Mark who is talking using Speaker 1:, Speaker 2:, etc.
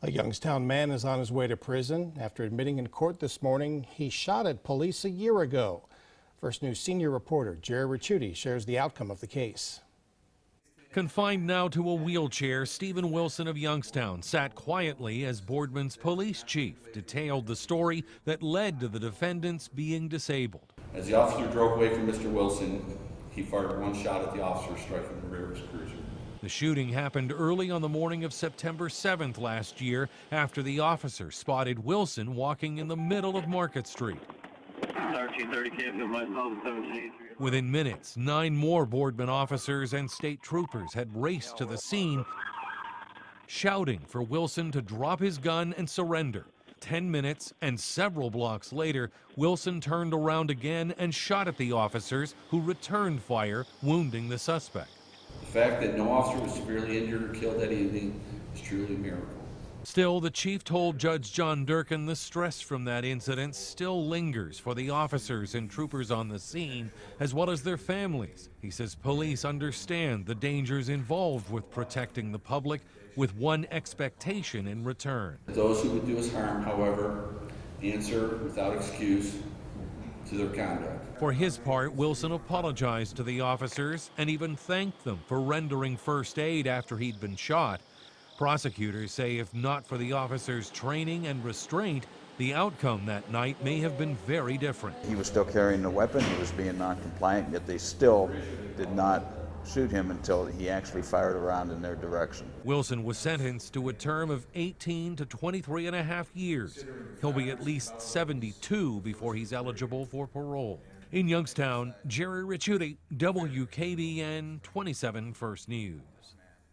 Speaker 1: A Youngstown man is on his way to prison after admitting in court this morning he shot at police a year ago. First News senior reporter Jerry Ricciuti shares the outcome of the case.
Speaker 2: Confined now to a wheelchair, Stephen Wilson of Youngstown sat quietly as Boardman's police chief detailed the story that led to the defendants being disabled.
Speaker 3: As the officer drove away from Mr. Wilson, he fired one shot at the officer, striking the rear of his cruiser.
Speaker 2: The shooting happened early on the morning of September 7th last year after the officer spotted Wilson walking in the middle of Market Street. Within minutes, 9 more Boardman officers and state troopers had raced to the scene, shouting for Wilson to drop his gun and surrender. 10 minutes and several blocks later, Wilson turned around again and shot at the officers, who returned fire, wounding the suspect.
Speaker 3: The fact that no officer was severely injured or killed that evening is truly a miracle.
Speaker 2: Still, the chief told Judge John Durkin the stress from that incident still lingers for the officers and troopers on the scene, as well as their families. He says police understand the dangers involved with protecting the public, with one expectation in return.
Speaker 3: Those who would do us harm, however, answer without excuse to their conduct.
Speaker 2: For his part, Wilson apologized to the officers and even thanked them for rendering first aid after he'd been shot. Prosecutors say if not for the officers' training and restraint, the outcome that night may have been very different.
Speaker 4: He was still carrying the weapon, he was being non-compliant, yet they still did not shoot him until he actually fired around in their direction.
Speaker 2: Wilson was sentenced to a term of 18 to 23.5 years. He'll be at least 72 before he's eligible for parole. In Youngstown, Jerry Ricciuti, WKBN 27 First News.